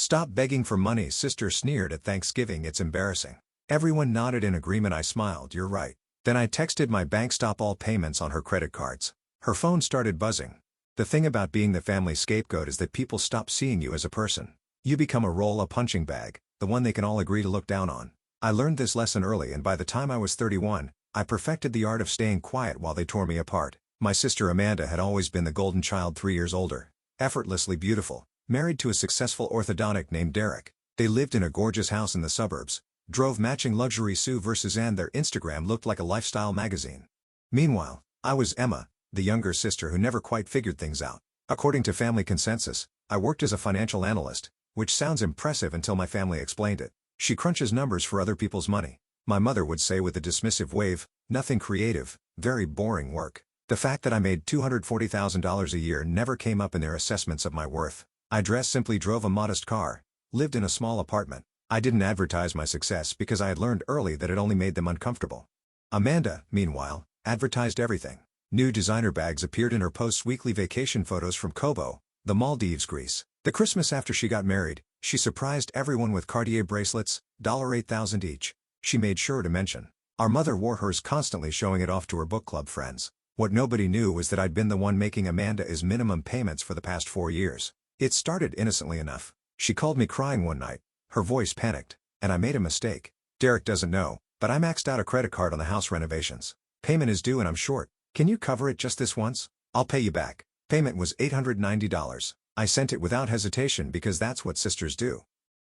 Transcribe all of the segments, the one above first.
Stop begging for money, sister sneered at Thanksgiving. It's embarrassing. Everyone nodded in agreement. I smiled. You're right. Then I texted my bank stop all payments on her credit cards. Her phone started buzzing. The thing about being the family scapegoat is that people stop seeing you as a person. You become a punching bag, the one they can all agree to look down on. I learned this lesson early, and by the time I was 31, I perfected the art of staying quiet while they tore me apart. My sister Amanda had always been the golden child, 3 years older, effortlessly beautiful, married to a successful orthodontic named Derek. They lived in a gorgeous house in the suburbs, drove matching luxury Subarus, and their Instagram looked like a lifestyle magazine. Meanwhile, I was Emma, the younger sister who never quite figured things out. According to family consensus, I worked as a financial analyst, which sounds impressive until my family explained it. She crunches numbers for other people's money. My mother would say with a dismissive wave, nothing creative, very boring work. The fact that I made $240,000 a year never came up in their assessments of my worth. I dressed simply, drove a modest car, lived in a small apartment. I didn't advertise my success because I had learned early that it only made them uncomfortable. Amanda, meanwhile, advertised everything. New designer bags appeared in her posts, weekly vacation photos from Cabo, the Maldives, Greece. The Christmas after she got married, she surprised everyone with Cartier bracelets, $8,000 each. She made sure to mention. Our mother wore hers constantly, showing it off to her book club friends. What nobody knew was that I'd been the one making Amanda's minimum payments for the past 4 years. It started innocently enough. She called me crying one night, her voice panicked, and I made a mistake. Derek doesn't know, but I maxed out a credit card on the house renovations. Payment is due and I'm short. Can you cover it just this once? I'll pay you back. Payment was $890. I sent it without hesitation because that's what sisters do.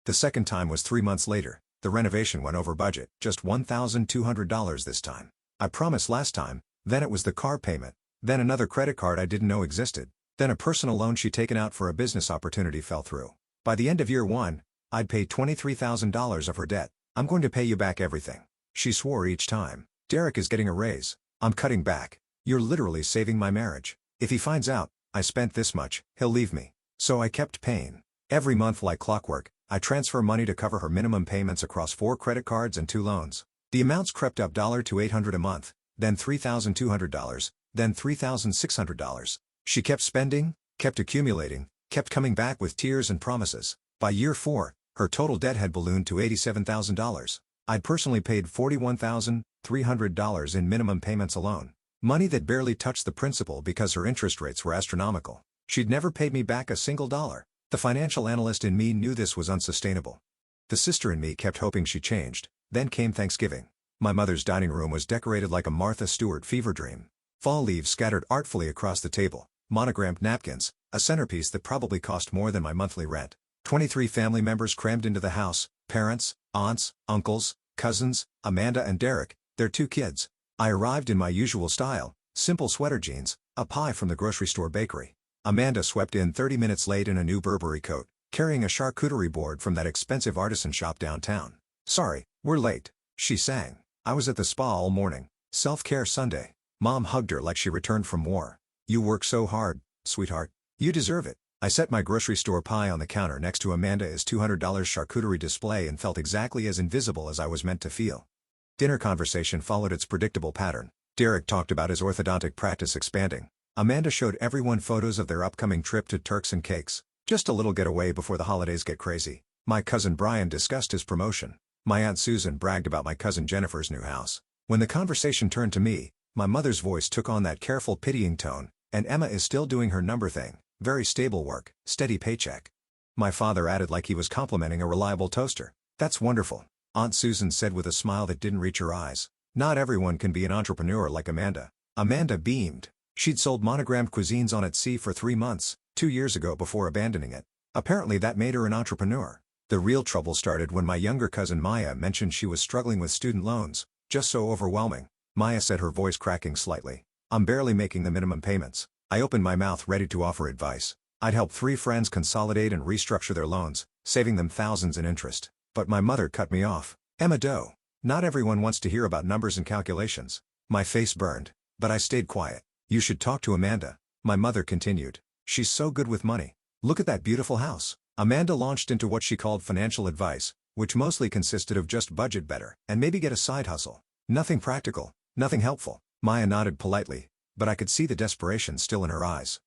The second time was 3 months later. The renovation went over budget, just $1,200 this time. I promised last time. Then it was the car payment, then another credit card I didn't know existed, then a personal loan she'd taken out for a business opportunity fell through. By the end of year 1, I'd paid $23,000 of her debt. I'm going to pay you back everything, she swore each time. Derek is getting a raise. I'm cutting back. You're literally saving my marriage. If he finds out I spent this much, he'll leave me. So I kept paying. Every month like clockwork, I transfer money to cover her minimum payments across 4 credit cards and 2 loans. The amounts crept up to $800 a month. Then $3,200, then $3,600. She kept spending, kept accumulating, kept coming back with tears and promises. By year 4, her total debt had ballooned to $87,000. I'd personally paid $41,300 in minimum payments alone. Money that barely touched the principal because her interest rates were astronomical. She'd never paid me back a single dollar. The financial analyst in me knew this was unsustainable. The sister in me kept hoping she changed. Then came Thanksgiving. My mother's dining room was decorated like a Martha Stewart fever dream. Fall leaves scattered artfully across the table, monogrammed napkins, a centerpiece that probably cost more than my monthly rent. 23 family members crammed into the house, parents, aunts, uncles, cousins, Amanda and Derek, their 2 kids. I arrived in my usual style, simple sweater jeans, a pie from the grocery store bakery. Amanda swept in 30 minutes late in a new Burberry coat, carrying a charcuterie board from that expensive artisan shop downtown. Sorry, we're late, she sang. I was at the spa all morning. Self-care Sunday. Mom hugged her like she returned from war. You work so hard, sweetheart. You deserve it. I set my grocery store pie on the counter next to Amanda's $200 charcuterie display and felt exactly as invisible as I was meant to feel. Dinner conversation followed its predictable pattern. Derek talked about his orthodontic practice expanding. Amanda showed everyone photos of their upcoming trip to Turks and Caicos. Just a little getaway before the holidays get crazy. My cousin Brian discussed his promotion. My Aunt Susan bragged about my cousin Jennifer's new house. When the conversation turned to me, my mother's voice took on that careful, pitying tone, and Emma is still doing her number thing. Very stable work, steady paycheck. My father added like he was complimenting a reliable toaster. That's wonderful, Aunt Susan said with a smile that didn't reach her eyes. Not everyone can be an entrepreneur like Amanda. Amanda beamed. She'd sold monogrammed cuisines on Etsy for 3 months, 2 years ago before abandoning it. Apparently that made her an entrepreneur. The real trouble started when my younger cousin Maya mentioned she was struggling with student loans. Just so overwhelming, Maya said, her voice cracking slightly. I'm barely making the minimum payments. I opened my mouth ready to offer advice. I'd help 3 friends consolidate and restructure their loans, saving them thousands in interest. But my mother cut me off. Emma Doe. Not everyone wants to hear about numbers and calculations. My face burned, but I stayed quiet. You should talk to Amanda, my mother continued. She's so good with money. Look at that beautiful house. Amanda launched into what she called financial advice, which mostly consisted of just budget better and maybe get a side hustle. Nothing practical, nothing helpful. Maya nodded politely, but I could see the desperation still in her eyes.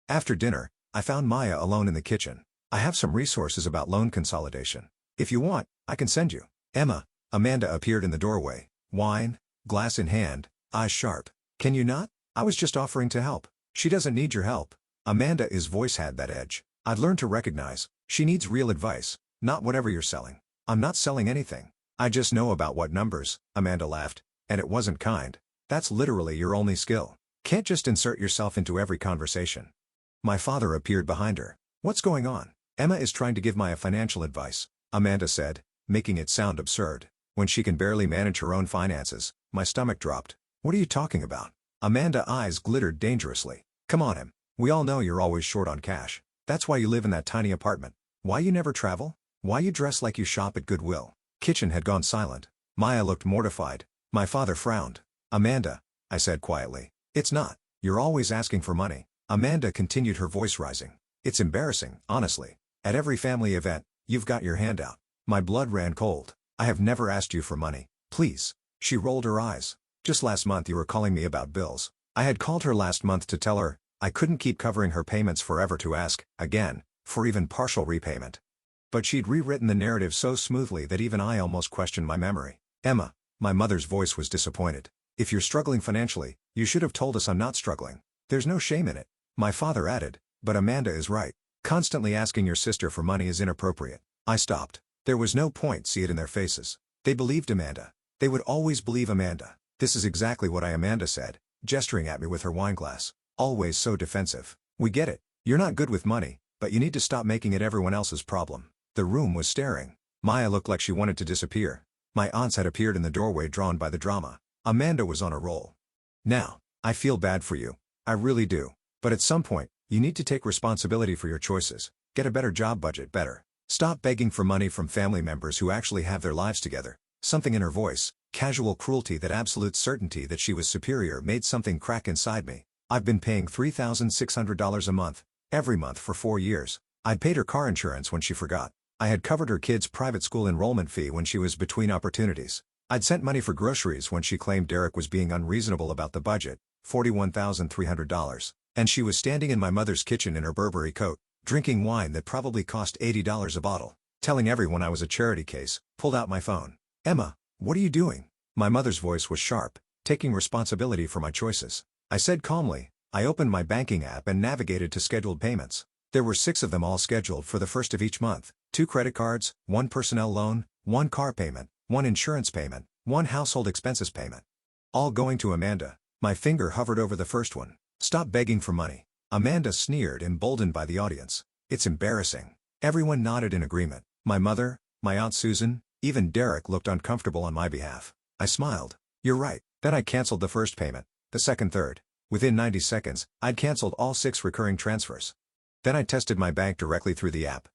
After dinner, I found Maya alone in the kitchen. I have some resources about loan consolidation. If you want, I can send you. Emma. Amanda appeared in the doorway, wine, glass in hand, eyes sharp. Can you not? I was just offering to help. She doesn't need your help. Amanda's voice had that edge. I'd learned to recognize. She needs real advice, not whatever you're selling. I'm not selling anything. I just know about what numbers, Amanda laughed, and it wasn't kind. That's literally your only skill. Can't just insert yourself into every conversation. My father appeared behind her. What's going on? Emma is trying to give my financial advice, Amanda said, making it sound absurd. When she can barely manage her own finances, my stomach dropped. What are you talking about? Amanda's eyes glittered dangerously. Come on, Em. We all know you're always short on cash. That's why you live in that tiny apartment. Why you never travel? Why you dress like you shop at Goodwill? Kitchen had gone silent. Maya looked mortified. My father frowned. Amanda, I said quietly. It's not. You're always asking for money. Amanda continued, her voice rising. It's embarrassing, honestly. At every family event, you've got your hand out. My blood ran cold. I have never asked you for money. Please. She rolled her eyes. Just last month you were calling me about bills. I had called her last month to tell her I couldn't keep covering her payments forever, to ask, again, for even partial repayment. But she'd rewritten the narrative so smoothly that even I almost questioned my memory. Emma, my mother's voice was disappointed. If you're struggling financially, you should have told us. I'm not struggling. There's no shame in it. My father added, but Amanda is right. Constantly asking your sister for money is inappropriate. I stopped. There was no point. See it in their faces. They believed Amanda. They would always believe Amanda. This is exactly what Amanda said, gesturing at me with her wineglass. Always so defensive. We get it. You're not good with money, but you need to stop making it everyone else's problem. The room was staring. Maya looked like she wanted to disappear. My aunts had appeared in the doorway, drawn by the drama. Amanda was on a roll. Now, I feel bad for you. I really do. But at some point, you need to take responsibility for your choices. Get a better job, budget better. Stop begging for money from family members who actually have their lives together. Something in her voice, casual cruelty, that absolute certainty that she was superior, made something crack inside me. I've been paying $3,600 a month, every month for 4 years. I'd paid her car insurance when she forgot. I had covered her kid's private school enrollment fee when she was between opportunities. I'd sent money for groceries when she claimed Derek was being unreasonable about the budget, $41,300. And she was standing in my mother's kitchen in her Burberry coat, drinking wine that probably cost $80 a bottle, telling everyone I was a charity case. Pulled out my phone. Emma, what are you doing? My mother's voice was sharp, taking responsibility for my choices. I said calmly. I opened my banking app and navigated to scheduled payments. There were 6 of them, all scheduled for the first of each month. 2 credit cards, 1 personnel loan, 1 car payment, 1 insurance payment, 1 household expenses payment. All going to Amanda. My finger hovered over the first one. Stop begging for money. Amanda sneered, emboldened by the audience. It's embarrassing. Everyone nodded in agreement. My mother, my Aunt Susan, even Derek looked uncomfortable on my behalf. I smiled. You're right. Then I canceled the first payment, the second, third. Within 90 seconds, I'd canceled all 6 recurring transfers. Then I tested my bank directly through the app.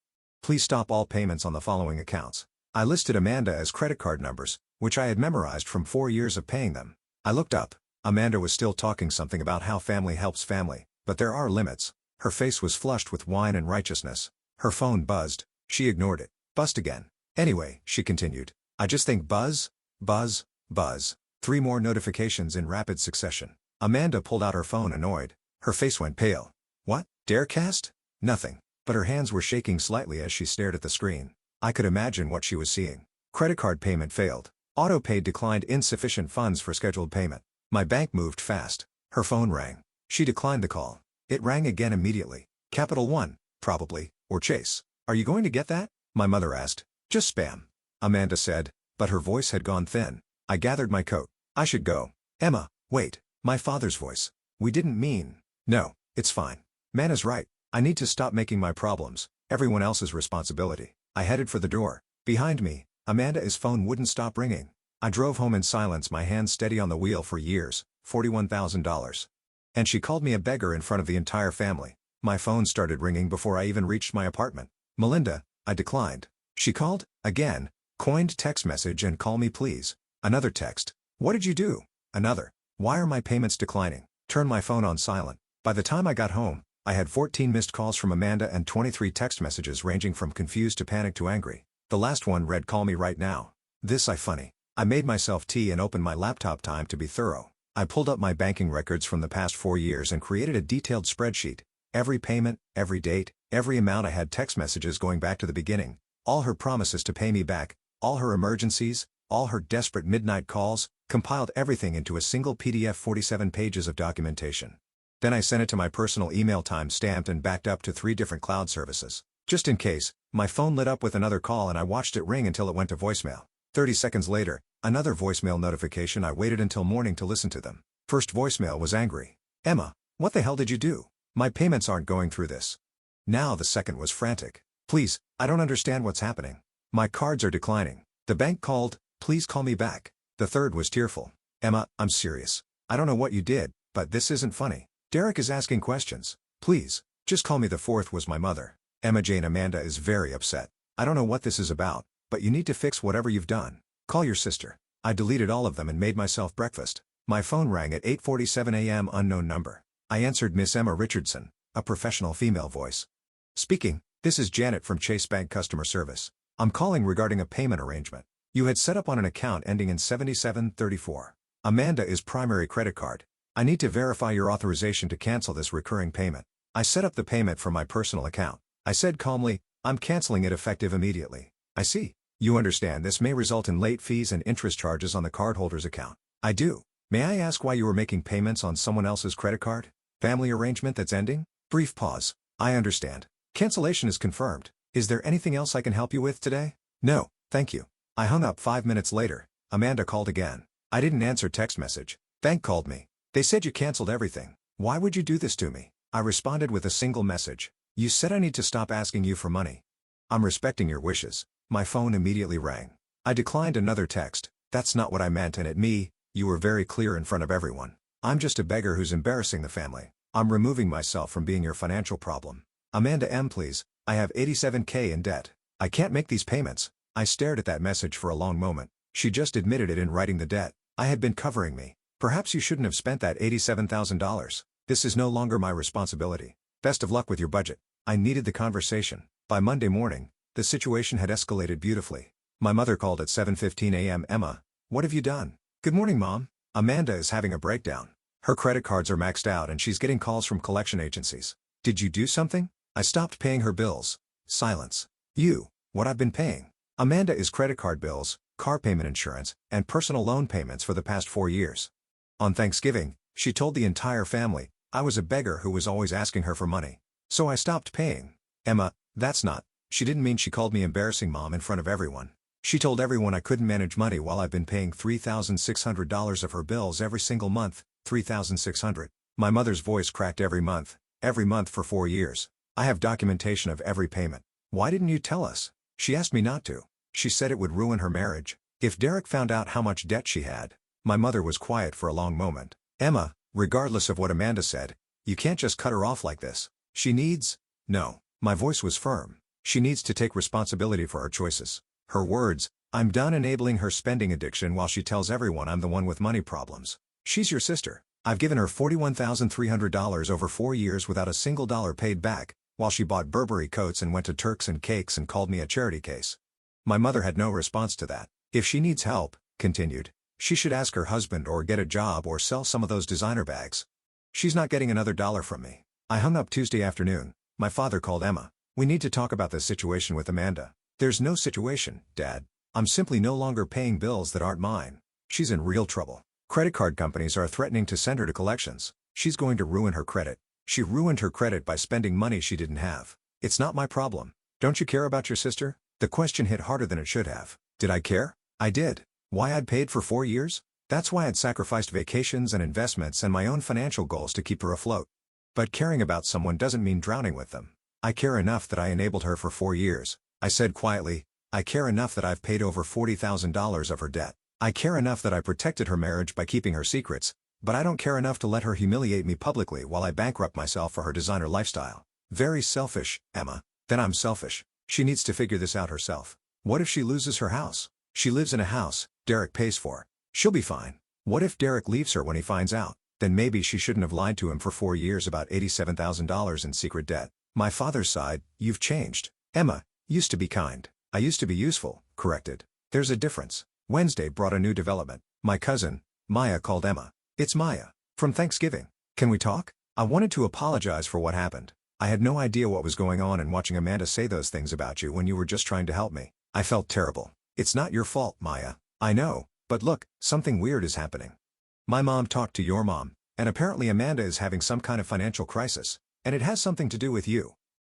Please stop all payments on the following accounts. I listed Amanda's credit card numbers, which I had memorized from 4 years of paying them. I looked up. Amanda was still talking something about how family helps family, but there are limits. Her face was flushed with wine and righteousness. Her phone buzzed. She ignored it. Buzzed again. Anyway, she continued. I just think buzz, buzz, buzz. 3 more notifications in rapid succession. Amanda pulled out her phone, annoyed. Her face went pale. What? Darecast? Nothing. But her hands were shaking slightly as she stared at the screen. I could imagine what she was seeing. Credit card payment failed. Auto-pay declined, insufficient funds for scheduled payment. My bank moved fast. Her phone rang. She declined the call. It rang again immediately. Capital One, probably, or Chase. Are you going to get that? My mother asked. Just spam. Amanda said, but her voice had gone thin. I gathered my coat. I should go. Emma, wait. My father's voice. We didn't mean. No, it's fine. Man is right. I need to stop making my problems everyone else's responsibility. I headed for the door. Behind me, Amanda's phone wouldn't stop ringing. I drove home in silence, my hands steady on the wheel for years, $41,000. And she called me a beggar in front of the entire family. My phone started ringing before I even reached my apartment. Melinda, I declined. She called, again, coined text message and call me please. Another text. What did you do? Another. Why are my payments declining? Turn my phone on silent. By the time I got home, I had 14 missed calls from Amanda and 23 text messages ranging from confused to panic to angry. The last one read, call me right now. This I funny. I made myself tea and opened my laptop. Time to be thorough. I pulled up my banking records from the past 4 years and created a detailed spreadsheet. Every payment, every date, every amount. I had text messages going back to the beginning, all her promises to pay me back, all her emergencies, all her desperate midnight calls, compiled everything into a single PDF, 47 pages of documentation. Then I sent it to my personal email, time-stamped and backed up to 3 different cloud services. Just in case, my phone lit up with another call and I watched it ring until it went to voicemail. 30 seconds later, another voicemail notification. I waited until morning to listen to them. First voicemail was angry. "Emma, what the hell did you do? My payments aren't going through this." Now the second was frantic. "Please, I don't understand what's happening. My cards are declining. The bank called, please call me back." The third was tearful. "Emma, I'm serious. I don't know what you did, but this isn't funny. Derek is asking questions. Please, just call me." The fourth was my mother. "Emma Jane, Amanda is very upset. I don't know what this is about, but you need to fix whatever you've done. Call your sister." I deleted all of them and made myself breakfast. My phone rang at 8:47 a.m. Unknown number. I answered. Miss Emma Richardson, a professional female voice. "Speaking, this is Janet from Chase Bank Customer Service. I'm calling regarding a payment arrangement you had set up on an account ending in 7734. Amanda is primary credit card. I need to verify your authorization to cancel this recurring payment." I set up the payment from my personal account. I said calmly, "I'm canceling it effective immediately." "I see. You understand this may result in late fees and interest charges on the cardholder's account." "I do. May I ask why you were making payments on someone else's credit card? Family arrangement that's ending?" Brief pause. "I understand. Cancellation is confirmed. Is there anything else I can help you with today?" "No, thank you." I hung up. 5 minutes later, Amanda called again. I didn't answer. Text message. "Bank called me. They said you canceled everything. Why would you do this to me?" I responded with a single message. "You said I need to stop asking you for money. I'm respecting your wishes." My phone immediately rang. I declined another text. "That's not what I meant, and at me, you were very clear in front of everyone. I'm just a beggar who's embarrassing the family. I'm removing myself from being your financial problem. Amanda M. Please, I have $87K in debt. I can't make these payments." I stared at that message for a long moment. She just admitted it in writing the debt I had been covering me. "Perhaps you shouldn't have spent that $87,000. This is no longer my responsibility. Best of luck with your budget." I needed the conversation. By Monday morning, the situation had escalated beautifully. My mother called at 7:15 a.m. "Emma, what have you done?" "Good morning, Mom. Amanda is having a breakdown. Her credit cards are maxed out and she's getting calls from collection agencies." "Did you do something?" "I stopped paying her bills." Silence. "You, what I've been paying?" "Amanda is credit card bills, car payment insurance, and personal loan payments for the past 4 years. On Thanksgiving, she told the entire family I was a beggar who was always asking her for money. So I stopped paying." "Emma, that's not..." "She didn't mean..." She called me embarrassing, Mom, in front of everyone. "She told everyone I couldn't manage money while I've been paying $3,600 of her bills every single month." $3,600. My mother's voice cracked. Every month for 4 years. "I have documentation of every payment. Why didn't you tell us?" "She asked me not to. She said it would ruin her marriage if Derek found out how much debt she had." My mother was quiet for a long moment. "Emma, regardless of what Amanda said, you can't just cut her off like this. She needs..." "No." My voice was firm. "She needs to take responsibility for her choices." Her words, "I'm done enabling her spending addiction while she tells everyone I'm the one with money problems. She's your sister. I've given her $41,300 over 4 years without a single dollar paid back, while she bought Burberry coats and went to Turks and Cakes and called me a charity case." My mother had no response to that. "If she needs help," continued, "she should ask her husband or get a job or sell some of those designer bags. She's not getting another dollar from me." I hung up. Tuesday afternoon, my father called. "Emma, we need to talk about this situation with Amanda." "There's no situation, Dad. I'm simply no longer paying bills that aren't mine. She's in real trouble. Credit card companies are threatening to send her to collections. She's going to ruin her credit. She ruined her credit by spending money she didn't have. It's not my problem." "Don't you care about your sister?" The question hit harder than it should have. Did I care? I did. Why I'd paid for 4 years? That's why I'd sacrificed vacations and investments and my own financial goals to keep her afloat. But caring about someone doesn't mean drowning with them. "I care enough that I enabled her for 4 years. I said quietly. "I care enough that I've paid over $40,000 of her debt. I care enough that I protected her marriage by keeping her secrets, but I don't care enough to let her humiliate me publicly while I bankrupt myself for her designer lifestyle." Very selfish, Emma. Then I'm selfish. She needs to figure this out herself. What if she loses her house? She lives in a house Derek pays for. She'll be fine. What if Derek leaves her when he finds out? Then maybe she shouldn't have lied to him for 4 years about $87,000 in secret debt. My father sighed. "You've changed. Emma, used to be kind. I used to be useful," corrected. "There's a difference." Wednesday brought a new development. My cousin, Maya, called. "Emma, it's Maya. From Thanksgiving. Can we talk? I wanted to apologize for what happened. I had no idea what was going on, and watching Amanda say those things about you when you were just trying to help me, I felt terrible. It's not your fault, Maya. I know, but look, something weird is happening. My mom talked to your mom, and apparently Amanda is having some kind of financial crisis, and it has something to do with you.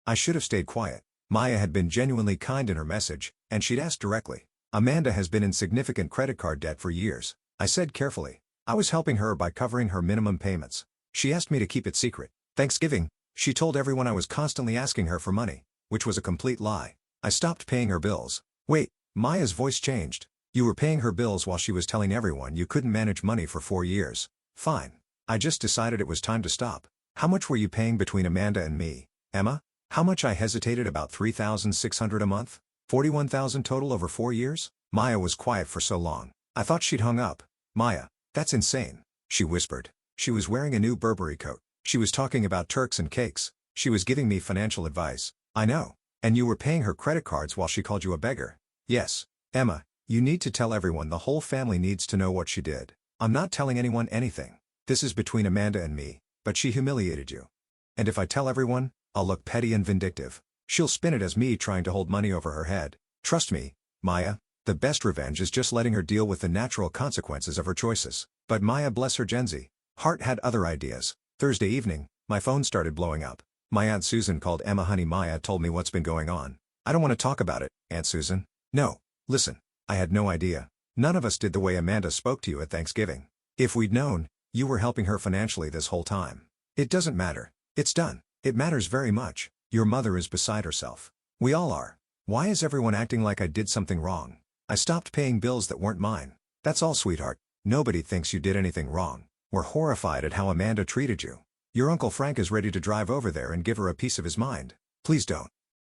I should have stayed quiet. Maya had been genuinely kind in her message, and she'd asked directly. Amanda has been in significant credit card debt for years, I said carefully. I was helping her by covering her minimum payments. She asked me to keep it secret. Thanksgiving, she told everyone I was constantly asking her for money, which was a complete lie. I stopped paying her bills. Wait, Maya's voice changed. You were paying her bills while she was telling everyone you couldn't manage money for 4 years. Fine. I just decided it was time to stop. How much were you paying between Amanda and me, Emma? How much? I hesitated. About $3,600 a month? $41,000 total over 4 years? Maya was quiet for so long. I thought she'd hung up. Maya, that's insane, she whispered. She was wearing a new Burberry coat. She was talking about Turks and cakes. She was giving me financial advice. I know. And you were paying her credit cards while she called you a beggar. Yes. Emma, you need to tell everyone. The whole family needs to know what she did. I'm not telling anyone anything. This is between Amanda and me, but she humiliated you. And if I tell everyone, I'll look petty and vindictive. She'll spin it as me trying to hold money over her head. Trust me, Maya, the best revenge is just letting her deal with the natural consequences of her choices. But Maya, bless her Gen Z heart, had other ideas. Thursday evening, my phone started blowing up. My Aunt Susan called. Emma, honey, Maya told me what's been going on. I don't want to talk about it, Aunt Susan. No, listen, I had no idea. None of us did the way Amanda spoke to you at Thanksgiving. If we'd known, you were helping her financially this whole time. It doesn't matter. It's done. It matters very much. Your mother is beside herself. We all are. Why is everyone acting like I did something wrong? I stopped paying bills that weren't mine. That's all, sweetheart. Nobody thinks you did anything wrong. We're horrified at how Amanda treated you. Your Uncle Frank is ready to drive over there and give her a piece of his mind. Please don't.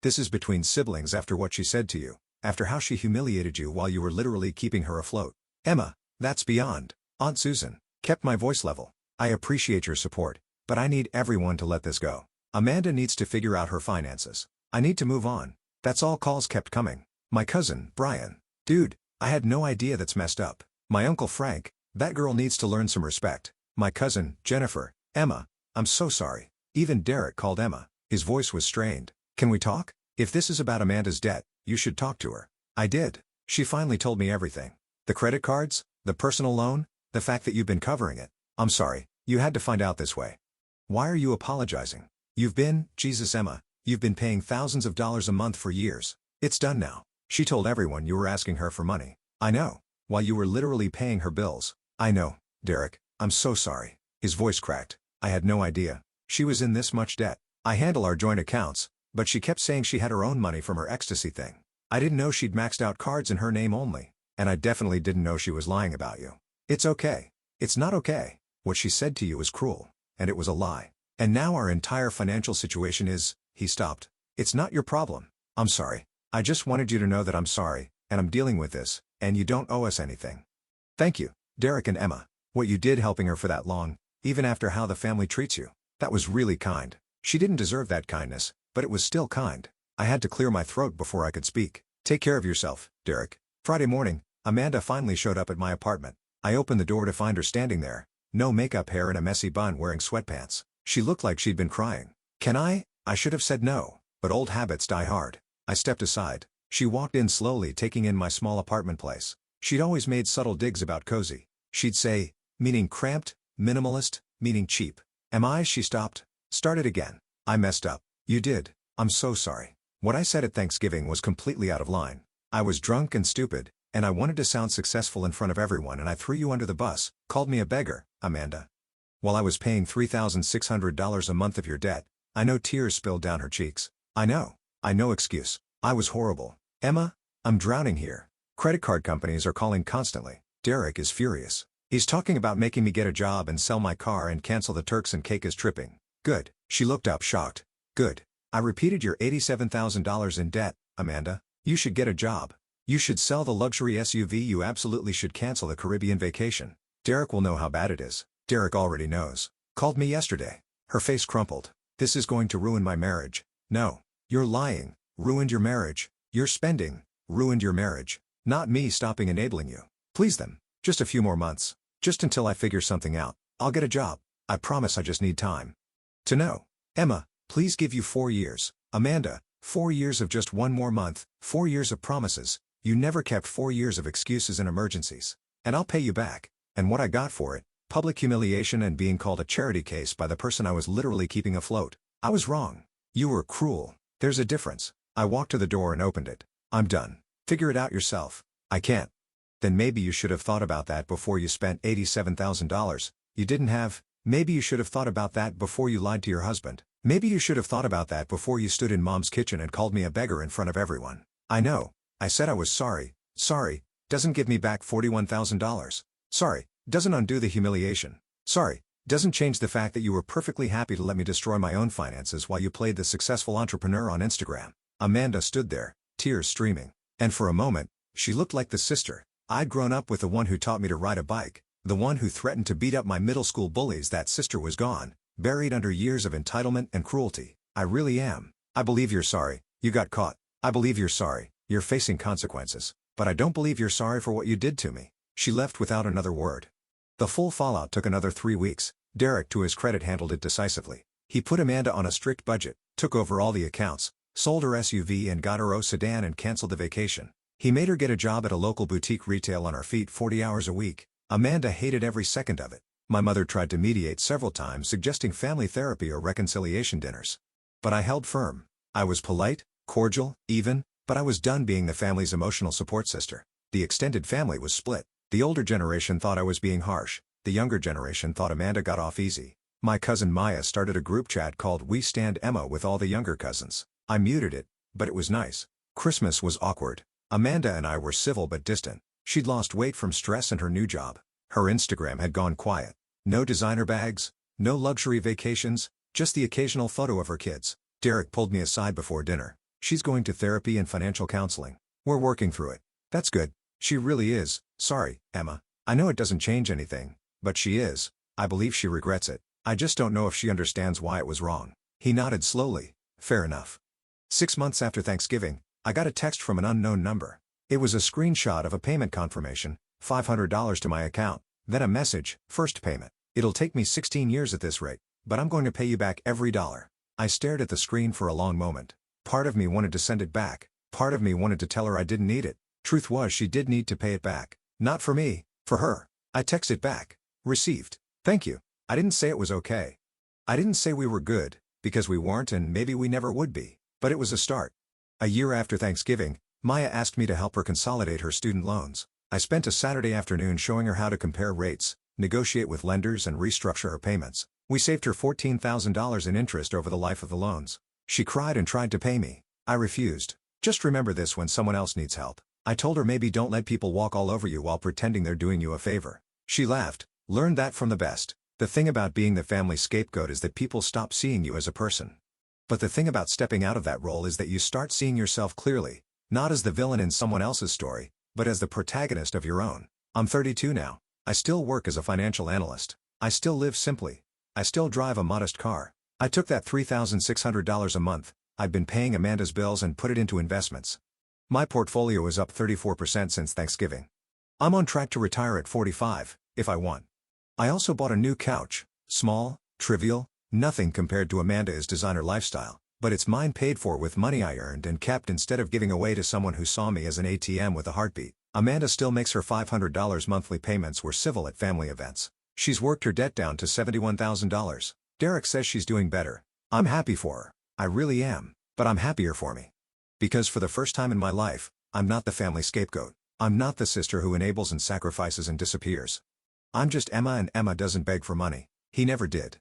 This is between siblings. After what she said to you, after how she humiliated you while you were literally keeping her afloat. Emma, that's beyond. Aunt Susan kept my voice level. I appreciate your support, but I need everyone to let this go. Amanda needs to figure out her finances. I need to move on. That's all. Calls kept coming. My cousin, Brian. Dude, I had no idea. That's messed up. My Uncle Frank, that girl needs to learn some respect. My cousin, Jennifer. Emma, I'm so sorry. Even Derek called Emma. His voice was strained. Can we talk? If this is about Amanda's debt, you should talk to her. I did. She finally told me everything. The credit cards, the personal loan, the fact that you've been covering it. I'm sorry, you had to find out this way. Why are you apologizing? You've been, Jesus Emma, you've been paying thousands of dollars a month for years. It's done now. She told everyone you were asking her for money. I know. While you were literally paying her bills. I know, Derek, I'm so sorry. His voice cracked. I had no idea. She was in this much debt. I handle our joint accounts, but she kept saying she had her own money from her ecstasy thing. I didn't know she'd maxed out cards in her name only, and I definitely didn't know she was lying about you. It's okay. It's not okay. What she said to you was cruel, and it was a lie. And now our entire financial situation is, he stopped. It's not your problem. I'm sorry. I just wanted you to know that I'm sorry, and I'm dealing with this, and you don't owe us anything. Thank you, Derek and Emma. What you did helping her for that long, even after how the family treats you, that was really kind. She didn't deserve that kindness, but it was still kind. I had to clear my throat before I could speak. Take care of yourself, Derek. Friday morning, Amanda finally showed up at my apartment. I opened the door to find her standing there. No makeup, hair in a messy bun, wearing sweatpants. She looked like she'd been crying. Can I should have said no, but old habits die hard. I stepped aside. She walked in slowly, taking in my small apartment place. She'd always made subtle digs about cozy. She'd say, meaning cramped, minimalist, meaning cheap. She stopped. Started again. I messed up. You did. I'm so sorry. What I said at Thanksgiving was completely out of line. I was drunk and stupid, and I wanted to sound successful in front of everyone, and I threw you under the bus, called me a beggar, Amanda. While I was paying $3,600 a month of your debt, I know. Tears spilled down her cheeks. I know. No excuse. I was horrible. Emma, I'm drowning here. Credit card companies are calling constantly. Derek is furious. He's talking about making me get a job and sell my car and cancel the Turks and cake is tripping. Good. She looked up, shocked. Good. I repeated, you're $87,000 in debt, Amanda. You should get a job. You should sell the luxury SUV. You absolutely should cancel the Caribbean vacation. Derek will know how bad it is. Derek already knows. Called me yesterday. Her face crumpled. This is going to ruin my marriage. No. You're lying. Ruined your marriage. You're spending. Ruined your marriage. Not me stopping enabling you. Please them. Just a few more months. Just until I figure something out. I'll get a job. I promise. I just need time. To know. Emma, Please give you 4 years. Amanda, 4 years of just one more month, 4 years of promises. You never kept 4 years of excuses and emergencies. And I'll pay you back. And what I got for it? Public humiliation and being called a charity case by the person I was literally keeping afloat. I was wrong. You were cruel. There's a difference. I walked to the door and opened it. I'm done. Figure it out yourself. I can't. Then maybe you should have thought about that before you spent $87,000. You didn't have. Maybe you should have thought about that before you lied to your husband. Maybe you should have thought about that before you stood in Mom's kitchen and called me a beggar in front of everyone. I know. I said I was sorry. Sorry. Doesn't give me back $41,000. Sorry. Doesn't undo the humiliation. Sorry. Doesn't change the fact that you were perfectly happy to let me destroy my own finances while you played the successful entrepreneur on Instagram. Amanda stood there, tears streaming. And for a moment, she looked like the sister I'd grown up with, the one who taught me to ride a bike, the one who threatened to beat up my middle school bullies. That sister was gone, buried under years of entitlement and cruelty. I really am. I believe you're sorry. You got caught. I believe you're sorry. You're facing consequences. But I don't believe you're sorry for what you did to me. She left without another word. The full fallout took another 3 weeks. Derek, to his credit, handled it decisively. He put Amanda on a strict budget, took over all the accounts, sold her SUV and got her sedan and canceled the vacation. He made her get a job at a local boutique retail on her feet 40 hours a week. Amanda hated every second of it. My mother tried to mediate several times, suggesting family therapy or reconciliation dinners. But I held firm. I was polite, cordial, even, but I was done being the family's emotional support sister. The extended family was split. The older generation thought I was being harsh. The younger generation thought Amanda got off easy. My cousin Maya started a group chat called We Stand Emma with all the younger cousins. I muted it, but it was nice. Christmas was awkward. Amanda and I were civil but distant. She'd lost weight from stress and her new job. Her Instagram had gone quiet. No designer bags, no luxury vacations, just the occasional photo of her kids. Derek pulled me aside before dinner. She's going to therapy and financial counseling. We're working through it. That's good. She really is. Sorry, Emma. I know it doesn't change anything, but she is. I believe she regrets it. I just don't know if she understands why it was wrong. He nodded slowly. Fair enough. 6 months after Thanksgiving, I got a text from an unknown number. It was a screenshot of a payment confirmation, $500 to my account, then a message, first payment. It'll take me 16 years at this rate, but I'm going to pay you back every dollar. I stared at the screen for a long moment. Part of me wanted to send it back. Part of me wanted to tell her I didn't need it. Truth was, she did need to pay it back. Not for me, for her. I texted back. Received. Thank you. I didn't say it was okay. I didn't say we were good, because we weren't and maybe we never would be. But it was a start. A year after Thanksgiving, Maya asked me to help her consolidate her student loans. I spent a Saturday afternoon showing her how to compare rates, negotiate with lenders and restructure her payments. We saved her $14,000 in interest over the life of the loans. She cried and tried to pay me. I refused. Just remember this when someone else needs help. I told her maybe don't let people walk all over you while pretending they're doing you a favor. She laughed. Learned that from the best. The thing about being the family scapegoat is that people stop seeing you as a person. But the thing about stepping out of that role is that you start seeing yourself clearly, not as the villain in someone else's story, but as the protagonist of your own. I'm 32 now. I still work as a financial analyst. I still live simply. I still drive a modest car. I took that $3,600 a month I'd been paying Amanda's bills and put it into investments. My portfolio is up 34% since Thanksgiving. I'm on track to retire at 45, if I want. I also bought a new couch. Small, trivial, nothing compared to Amanda's designer lifestyle, but it's mine, paid for with money I earned and kept instead of giving away to someone who saw me as an ATM with a heartbeat. Amanda still makes her $500 monthly payments. We're civil at family events. She's worked her debt down to $71,000. Derek says she's doing better. I'm happy for her. I really am, but I'm happier for me. Because for the first time in my life, I'm not the family scapegoat. I'm not the sister who enables and sacrifices and disappears. I'm just Emma, and Emma doesn't beg for money. He never did.